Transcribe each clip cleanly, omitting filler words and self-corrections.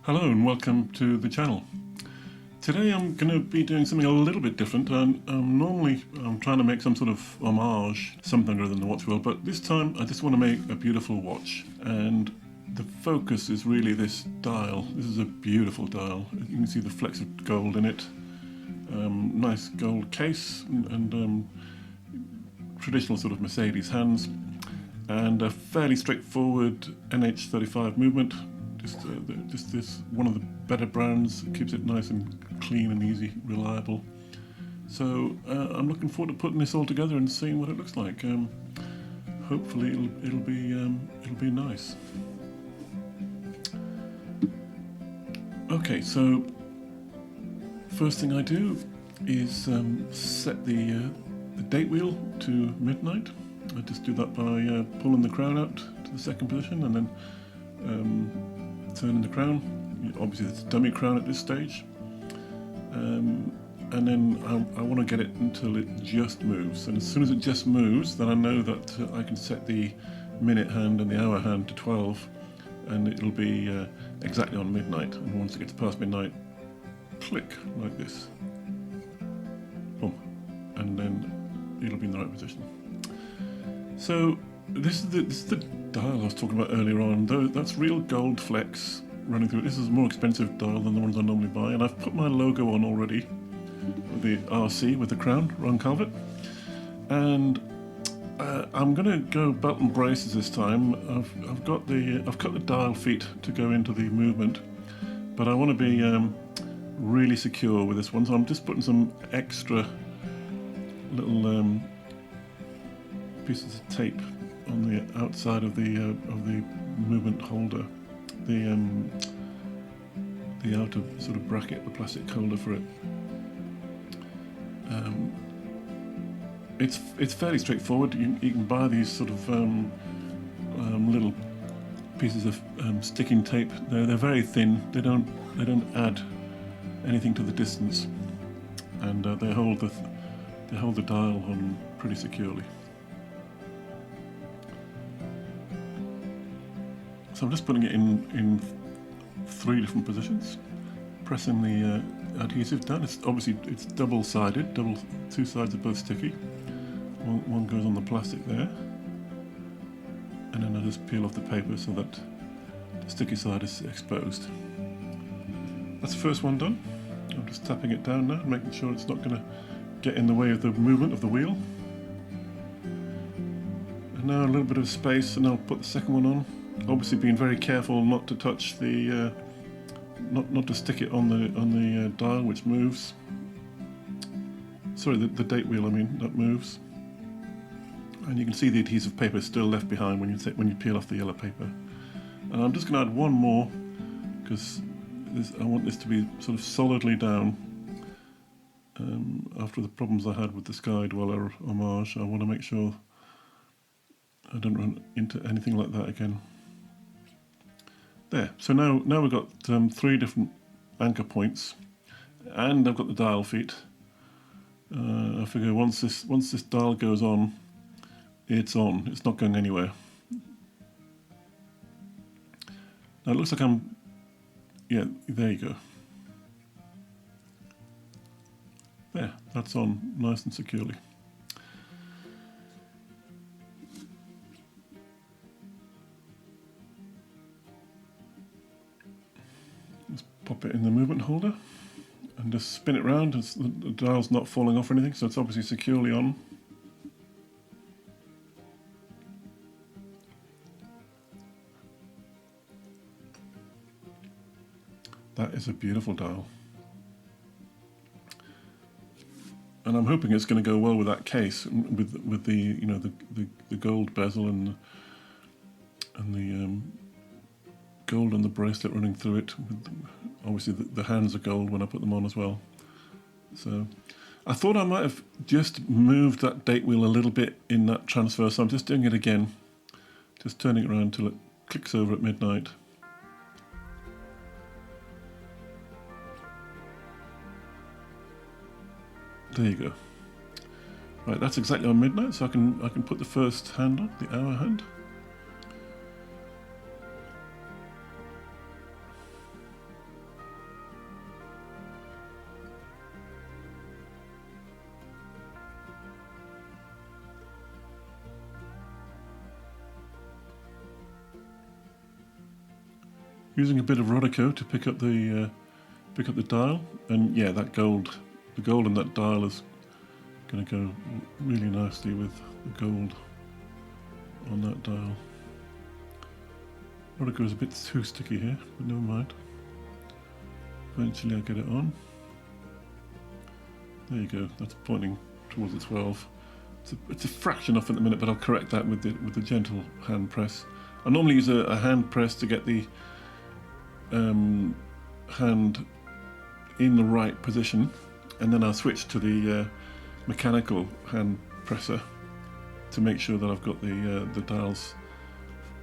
Hello and welcome to the channel. Today I'm going to be doing something a little bit different. Normally I'm trying to make some sort of homage, something other than the watch wheel, but this time I just want to make a beautiful watch, and the focus is really this dial. This is a beautiful dial. You can see the flecks of gold in it. Nice gold case and traditional sort of Mercedes hands, and a fairly straightforward NH35 movement. Just this one of the better brands, keeps it nice and clean and easy, reliable. So I'm looking forward to putting this all together and seeing what it looks like. Hopefully it'll be nice. Okay, so first thing I do is set the date wheel to midnight. I just do that by pulling the crown out to the second position and then turning the crown. Obviously it's a dummy crown at this stage, and then I want to get it until it just moves, and as soon as it just moves, then I know that I can set the minute hand and the hour hand to 12, and it'll be exactly on midnight. And once it gets past midnight, click like this, boom, and then it'll be in the right position. So this is the dial I was talking about earlier on. That's real gold flecks running through it. This is a more expensive dial than the ones I normally buy, and I've put my logo on already, the RC with the crown, Ron Calvert. And I'm going to go belt and braces this time. I've cut the dial feet to go into the movement, but I want to be really secure with this one, so I'm just putting some extra little pieces of tape on the outside of the movement holder, the outer sort of bracket, the plastic holder for it. It's fairly straightforward. You can buy these sort of little pieces of sticking tape. They're very thin. They don't add anything to the distance, and they hold the dial on pretty securely. So I'm just putting it in 3 different positions, pressing the adhesive down. It's double-sided, two sides are both sticky. One goes on the plastic there, and then I just peel off the paper so that the sticky side is exposed. That's the first one done. I'm just tapping it down now, making sure it's not going to get in the way of the movement of the wheel. And now a little bit of space, and I'll put the second one on. Obviously being very careful not to touch the not to stick it on the dial, which moves. Sorry, the date wheel, I mean, that moves. And you can see the adhesive paper is still left behind when you peel off the yellow paper. And I'm just going to add one more, because I want this to be sort of solidly down. After the problems I had with the Sky Dweller homage, I want to make sure I don't run into anything like that again. There, so now we've got 3 different anchor points, and I've got the dial feet. I figure once this dial goes on, it's on. It's not going anywhere. Now it looks like yeah, there you go. There, that's on nice and securely. Pop it in the movement holder and just spin it round. The dial's not falling off or anything, so it's obviously securely on. That is a beautiful dial, and I'm hoping it's going to go well with that case, with the gold bezel and the gold on the bracelet running through it. Obviously the hands are gold when I put them on as well. So I thought I might have just moved that date wheel a little bit in that transfer, so I'm just doing it again, just turning it around until it clicks over at midnight. There you go. Right, that's exactly on midnight, so I can put the first hand on, the hour hand. Using a bit of Rodico to pick up the dial, and yeah, the gold in that dial is going to go really nicely with the gold on that dial. Rodico is a bit too sticky here, but never mind. Eventually I'll get it on. There you go, that's pointing towards the 12. It's a fraction off at the minute, but I'll correct that with the gentle hand press. I normally use a hand press to get the hand in the right position, and then I'll switch to the mechanical hand presser to make sure that I've got the dials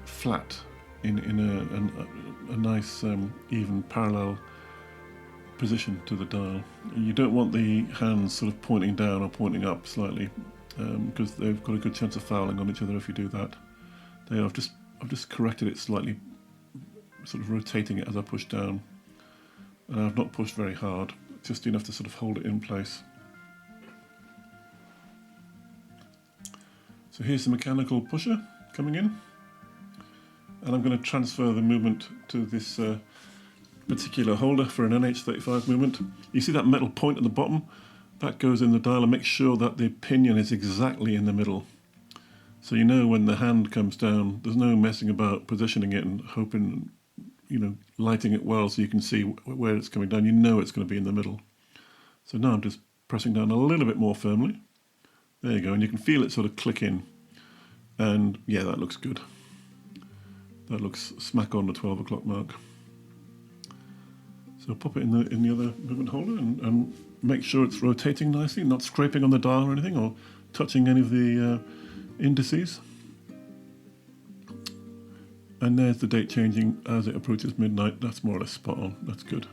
flat in a nice even parallel position to the dial. You don't want the hands sort of pointing down or pointing up slightly, because they've got a good chance of fouling on each other if you do that. There, I've just corrected it slightly, sort of rotating it as I push down, and I've not pushed very hard, just enough to sort of hold it in place. So here's the mechanical pusher coming in, and I'm going to transfer the movement to this particular holder for an NH35 movement. You see that metal point at the bottom? That goes in the dial and makes sure that the pinion is exactly in the middle. So you know when the hand comes down, there's no messing about positioning it and hoping, lighting it well so you can see where it's coming down. You know it's going to be in the middle. So now I'm just pressing down a little bit more firmly. There you go, and you can feel it sort of click in. And yeah, that looks good. That looks smack on the 12 o'clock mark. So pop it in the other movement holder and make sure it's rotating nicely, not scraping on the dial or anything, or touching any of the indices. And there's the date changing as it approaches midnight. That's more or less spot on. That's good.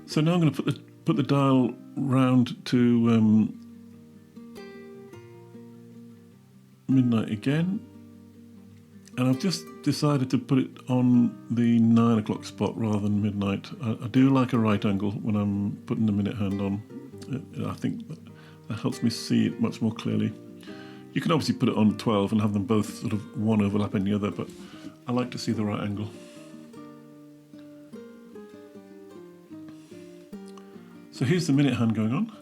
So now I'm going to put the dial round to midnight again, and I've just decided to put it on the 9 o'clock spot rather than midnight. I do like a right angle when I'm putting the minute hand on. I think that helps me see it much more clearly. You can obviously put it on 12 and have them both sort of one overlapping the other, but I like to see the right angle. So here's the minute hand going on.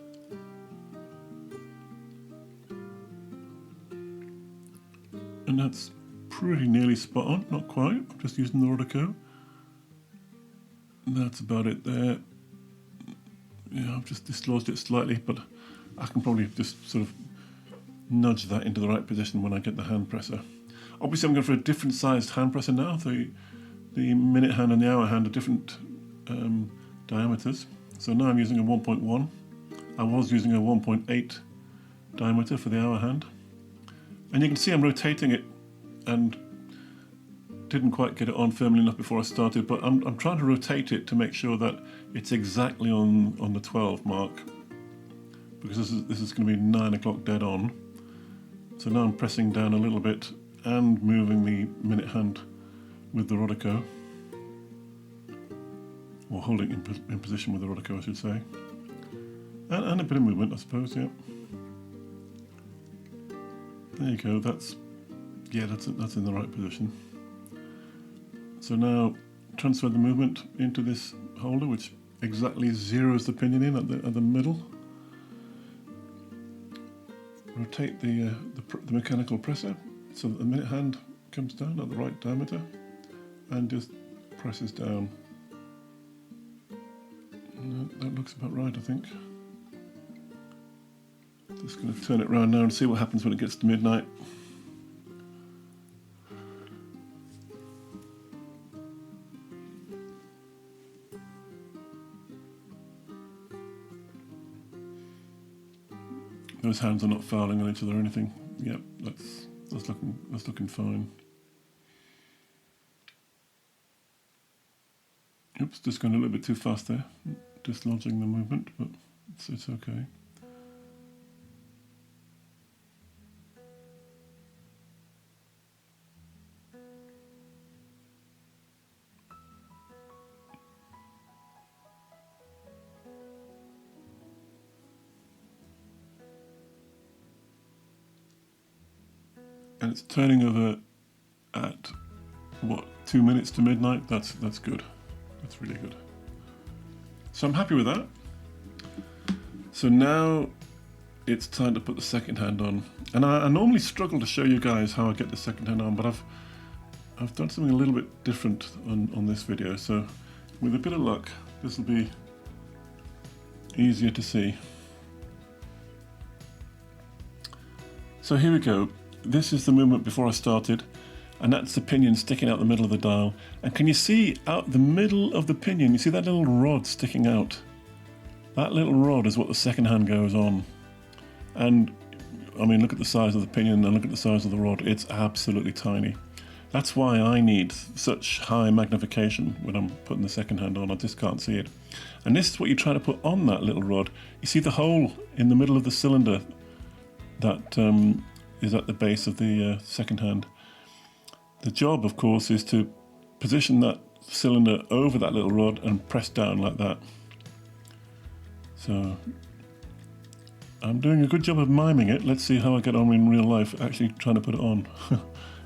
And that's pretty nearly spot on, not quite. I'm just using the Rodico. And that's about it there. Yeah, I've just dislodged it slightly, but I can probably just sort of nudge that into the right position when I get the hand presser. Obviously I'm going for a different sized hand presser now. The minute hand and the hour hand are different diameters. So now I'm using a 1.1. I was using a 1.8 diameter for the hour hand. And you can see I'm rotating it and didn't quite get it on firmly enough before I started, but I'm trying to rotate it to make sure that it's exactly on the 12 mark, because this is going to be 9 o'clock dead on. So now I'm pressing down a little bit and moving the minute hand with the Rodico, or holding in position with the Rodico, I should say, and a bit of movement, I suppose. Yeah. There you go. That's in the right position. So now transfer the movement into this holder, which exactly zeroes the pinion in at the middle. Rotate the mechanical presser so that the minute hand comes down at the right diameter, and just presses down. And that looks about right, I think. Just going to turn it around now and see what happens when it gets to midnight. Those hands are not fouling on each other or anything. Yep, that's looking fine. Oops, just going a little bit too fast there, dislodging the movement, but it's okay. And it's turning over at what, 2 minutes to midnight. That's good. That's really good. So I'm happy with that. So now it's time to put the second hand on. And I normally struggle to show you guys how I get the second hand on, but I've done something a little bit different on this video. So with a bit of luck, this will be easier to see. So here we go. This is the movement before I started, and that's the pinion sticking out the middle of the dial. And can you see out the middle of the pinion, you see that little rod sticking out? That little rod is what the second hand goes on. And I mean, look at the size of the pinion and look at the size of the rod. It's absolutely tiny. That's why I need such high magnification when I'm putting the second hand on. I just can't see it. And this is what you try to put on that little rod. You see the hole in the middle of the cylinder that is at the base of the second hand. The job, of course, is to position that cylinder over that little rod and press down like that. So I'm doing a good job of miming it. Let's see how I get on in real life, actually trying to put it on.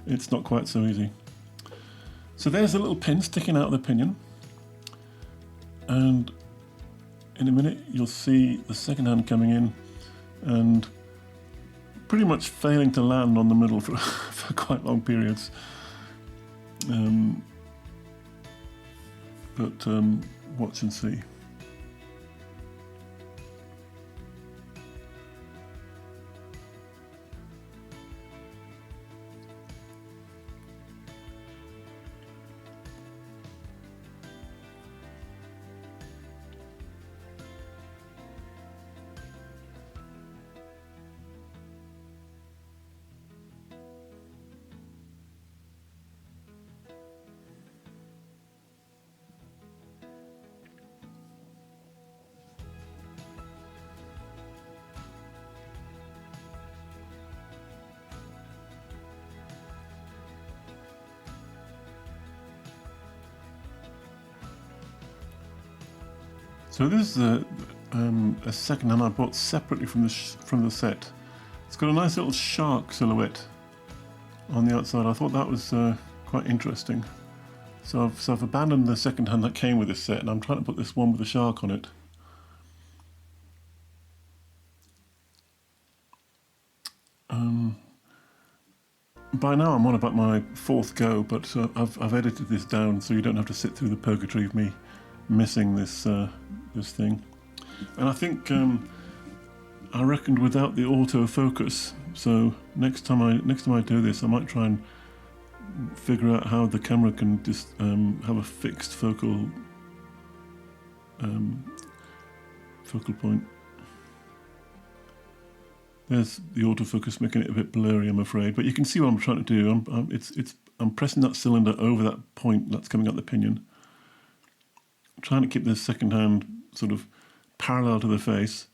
It's not quite so easy. So there's a little pin sticking out of the pinion. And in a minute, you'll see the second hand coming in and pretty much failing to land on the middle for, for quite long periods. Watch and see. So this is a second hand I bought separately from the set. It's got a nice little shark silhouette on the outside. I thought that was quite interesting. So I've abandoned the second hand that came with this set, and I'm trying to put this one with a shark on it. By now I'm on about my 4th go, but I've edited this down so you don't have to sit through the purgatory of me missing this this thing. And I think I reckoned without the autofocus. So next time I do this, I might try and figure out how the camera can just have a fixed focal point. There's the autofocus making it a bit blurry, I'm afraid, but you can see what I'm trying to do. I'm pressing that cylinder over that point that's coming out the pinion. I'm trying to keep the second hand sort of parallel to the face,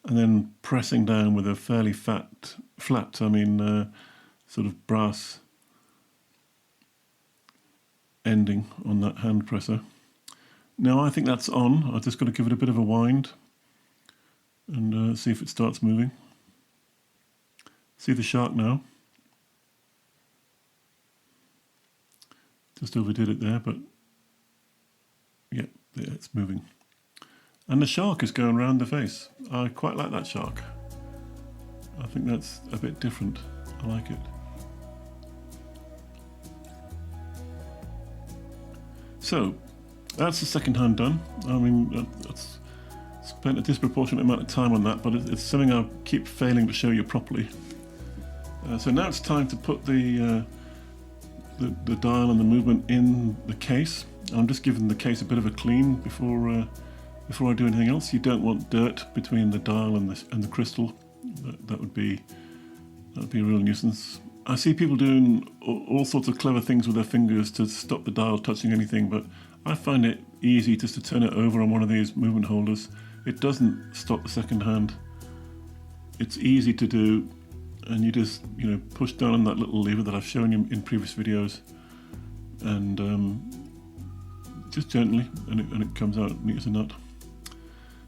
and then pressing down with a fairly flat, sort of brass ending on that hand presser. Now I think that's on. I've just got to give it a bit of a wind and see if it starts moving. See the shark now. Just overdid it there, but yeah, it's moving. And the shark is going around the face. I quite like that shark. I think that's a bit different. I like it. So, that's the second hand done. I mean, that's spent a disproportionate amount of time on that, but it's something I keep failing to show you properly. So now it's time to put the dial and the movement in the case. I'm just giving the case a bit of a clean before I do anything else. You don't want dirt between the dial and the crystal. That would be a real nuisance. I see people doing all sorts of clever things with their fingers to stop the dial touching anything, but I find it easy just to turn it over on one of these movement holders. It doesn't stop the second hand. It's easy to do, and you just push down on that little lever that I've shown you in previous videos, and just gently, and it comes out neat as a nut.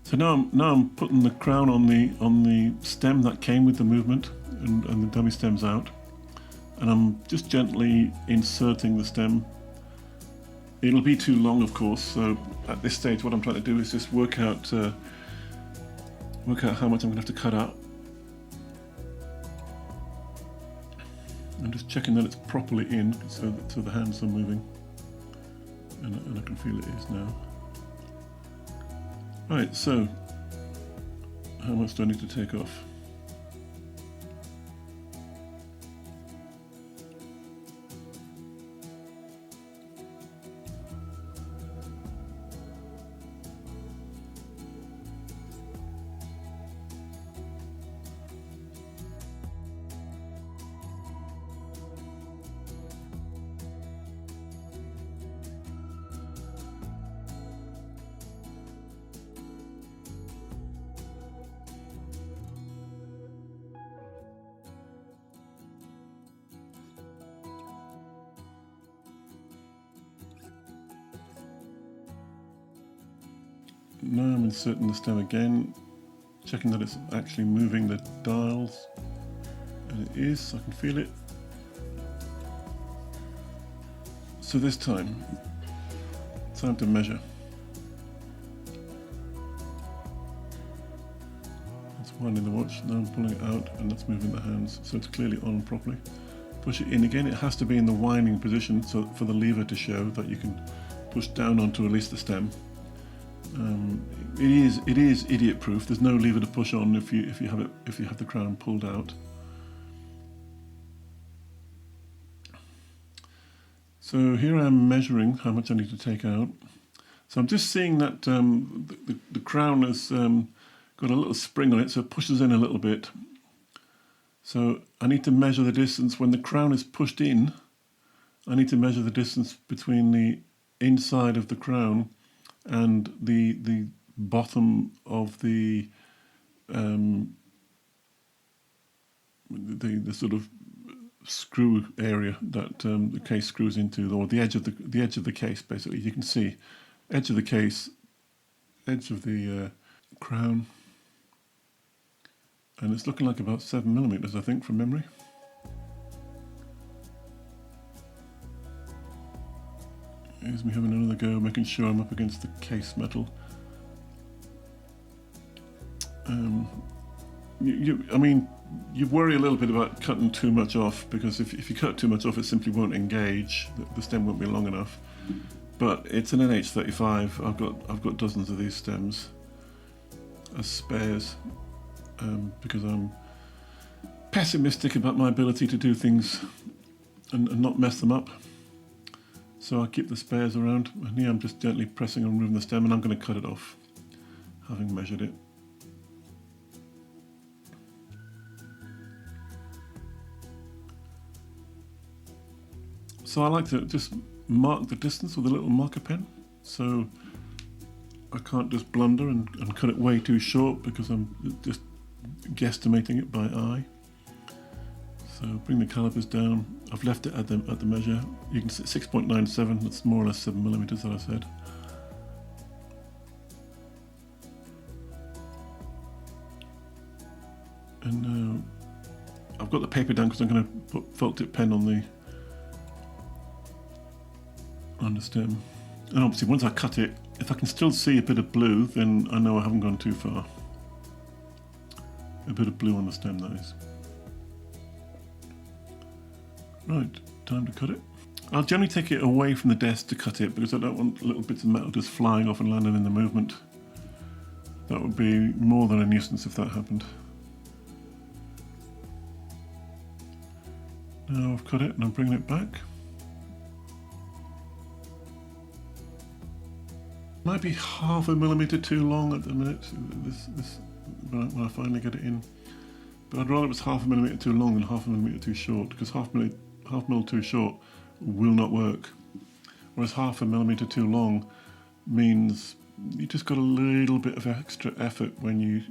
So now I'm putting the crown on the stem that came with the movement, and the dummy stem's out, and I'm just gently inserting the stem It'll be too long, of course, so at this stage what I'm trying to do is just work out how much I'm going to have to cut out. I'm just checking that it's properly in, so the hands are moving, and I can feel it is now. Right, so how much do I need to take off? Now I'm inserting the stem again, checking that it's actually moving the dials, and it is, I can feel it. So this time, time to measure. That's winding the watch, now I'm pulling it out and that's moving the hands, so it's clearly on properly. Push it in again, it has to be in the winding position so for the lever to show that you can push down on to release the stem. It is idiot proof. There's no lever to push on if you have the crown pulled out. So here I am measuring how much I need to take out. So I'm just seeing that the crown has got a little spring on it, so it pushes in a little bit. So I need to measure the distance when the crown is pushed in. I need to measure the distance between the inside of the crown and the bottom of the sort of screw area that the case screws into, or the edge of the case. Basically, you can see edge of the case, edge of the crown, and it's looking like about 7mm, I think, from memory. Here's me having another go, making sure I'm up against the case metal. You worry a little bit about cutting too much off, because if you cut too much off, it simply won't engage. The stem won't be long enough. But it's an NH35. I've got dozens of these stems as spares, because I'm pessimistic about my ability to do things and not mess them up. So I keep the spares around, and here I'm just gently pressing on removing the stem, and I'm going to cut it off, having measured it. So I like to just mark the distance with a little marker pen, so I can't just blunder and cut it way too short, because I'm just guesstimating it by eye. So bring the calipers down. I've left it at the measure. You can see 6.97. That's more or less 7mm, that I said. And now I've got the paper down because I'm going to put felt tip pen on the stem. And obviously, once I cut it, if I can still see a bit of blue, then I know I haven't gone too far. A bit of blue on the stem, that is. Right, time to cut it. I'll generally take it away from the desk to cut it, because I don't want little bits of metal just flying off and landing in the movement. That would be more than a nuisance if that happened. Now I've cut it and I'm bringing it back. Might be 1/2mm too long at the minute, when I finally get it in. But I'd rather it was 1/2mm too long than 1/2mm too short, because 1/2mm too short will not work. Whereas 1/2mm too long means you just got a little bit of extra effort when you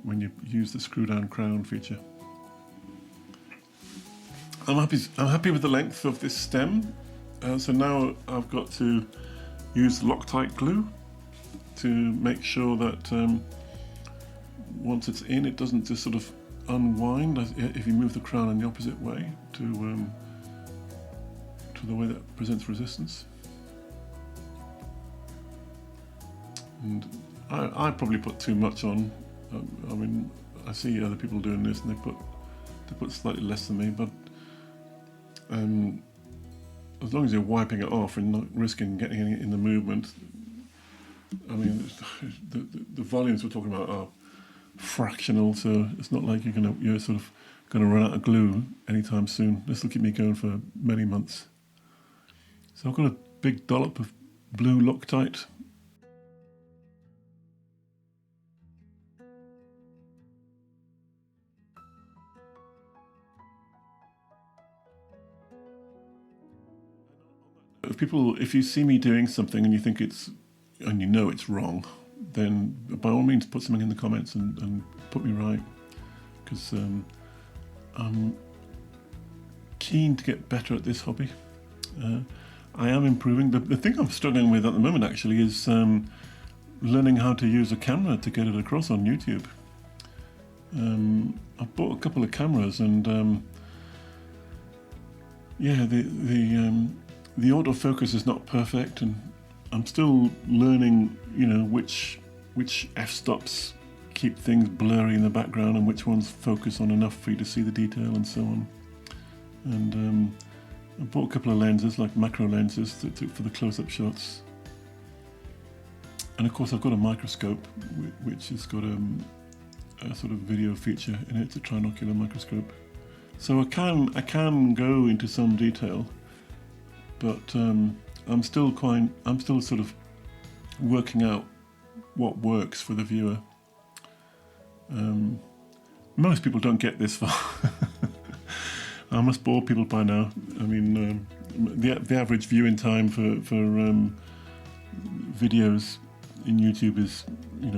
use the screw down crown feature. I'm happy with the length of this stem. So now I've got to use Loctite glue to make sure that once it's in, it doesn't just sort of unwind if you move the crown in the opposite way to the way that presents resistance. And I probably put too much on. I mean, I see other people doing this and they put slightly less than me, but as long as you're wiping it off and not risking getting any in the movement, I mean, the volumes we're talking about are fractional, so it's not like you're sort of gonna run out of glue anytime soon. This will keep me going for many months. So I've got a big dollop of blue Loctite. If you see me doing something and you think it's wrong, then by all means put something in the comments and put me right, because I'm keen to get better at this hobby. I am improving. The thing I'm struggling with at the moment actually is learning how to use a camera to get it across on YouTube. I bought a couple of cameras and yeah, the autofocus is not perfect, and I'm still learning, which f-stops keep things blurry in the background and which ones focus on enough for you to see the detail and so on. And I bought a couple of lenses, like macro lenses, for the close-up shots. And of course I've got a microscope which has got a sort of video feature in it, a trinocular microscope. So I can go into some detail, but I'm still sort of working out what works for the viewer. Most people don't get this far. I must bore people by now. I mean, the average viewing time for videos in YouTube is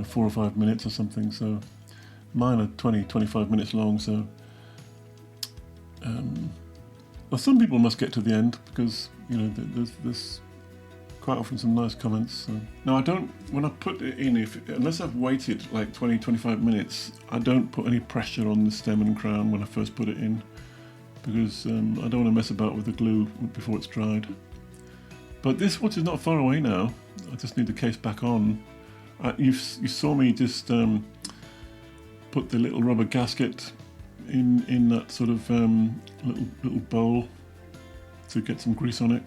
4 or 5 minutes or something. So mine are 20-25 minutes long. So well, some people must get to the end because there's quite often some nice comments. So. Now I don't, when I put it in, unless I've waited like 20-25 minutes, I don't put any pressure on the stem and crown when I first put it in, because I don't want to mess about with the glue before it's dried. But this watch is not far away now. I just need the case back on. You saw me just put the little rubber gasket in that sort of little bowl to get some grease on it.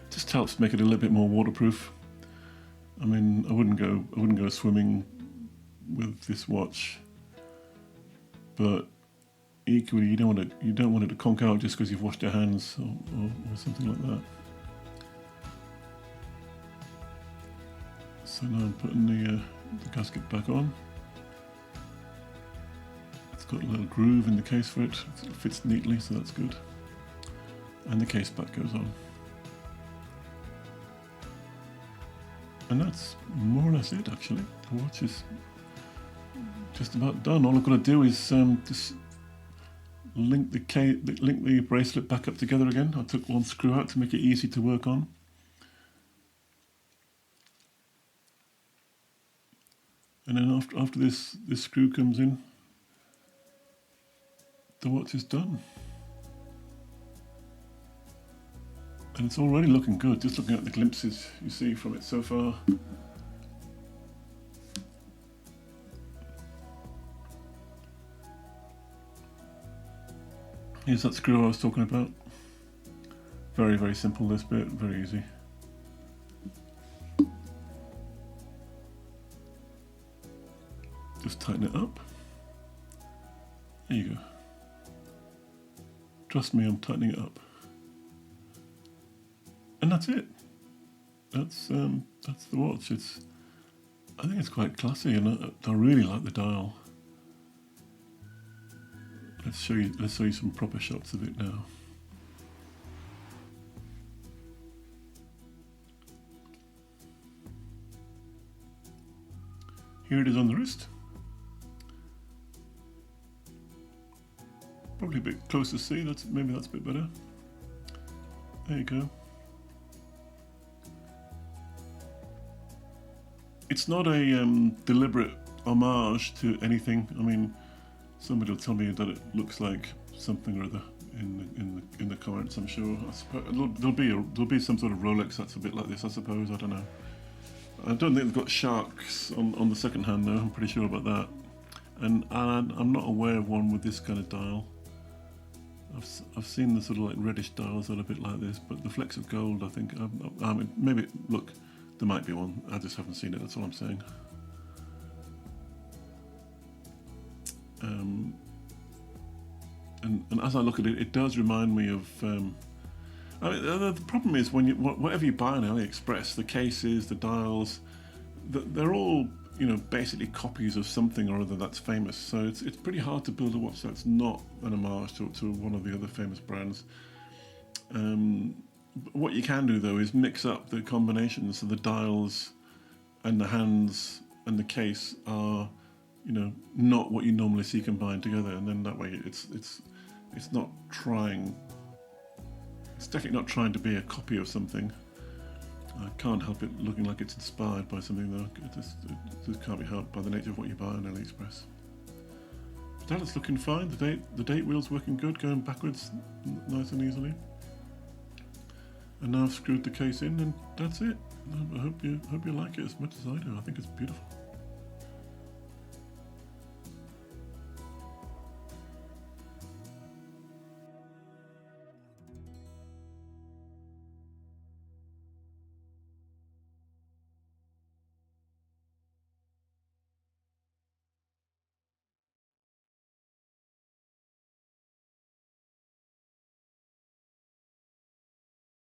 Just helps make it a little bit more waterproof. I mean, I wouldn't go swimming with this watch, but equally you don't want it to conk out just because you've washed your hands or something like that. So now I'm putting the gasket back on. It's got a little groove in the case for it. It fits neatly, so that's good. And the case back goes on. And that's more or less it, actually. The watch is just about done. All I've got to do is just link the bracelet back up together again. I took one screw out to make it easy to work on. And then after this screw comes in, the watch is done. And it's already looking good, just looking at the glimpses you see from it so far. Here's that screw I was talking about. Very, very simple, this bit, very easy. Just tighten it up. There you go. Trust me, I'm tightening it up. And that's it. That's the watch. I think it's quite classy, and I really like the dial. Let's show you some proper shots of it now. Here it is on the wrist. Probably a bit close to see. Maybe that's a bit better. There you go. It's not a deliberate homage to anything. I mean, somebody will tell me that it looks like something or other in the comments. I'm sure. I suppose there'll be some sort of Rolex that's a bit like this. I suppose. I don't know. I don't think they've got sharks on the second hand though, I'm pretty sure about that. And I'm not aware of one with this kind of dial. I've seen the sort of like reddish dials that are a bit like this, but the flecks of gold, I think, I mean, maybe, look, there might be one, I just haven't seen it, that's all I'm saying. And as I look at it, it does remind me of, I mean, the problem is when whatever you buy on AliExpress, the cases, the dials, they're all, you know, basically copies of something or other that's famous. So it's pretty hard to build a watch that's not an homage to one of the other famous brands. What you can do though is mix up the combinations, so the dials and the hands and the case are, you know, not what you normally see combined together, and then that way it's not trying. It's definitely not trying to be a copy of something. I can't help it looking like it's inspired by something though. It just can't be helped by the nature of what you buy on AliExpress. But that's looking fine. The date wheel's working good, going backwards nice and easily. And now I've screwed the case in, and that's it. I hope you like it as much as I do. I think it's beautiful.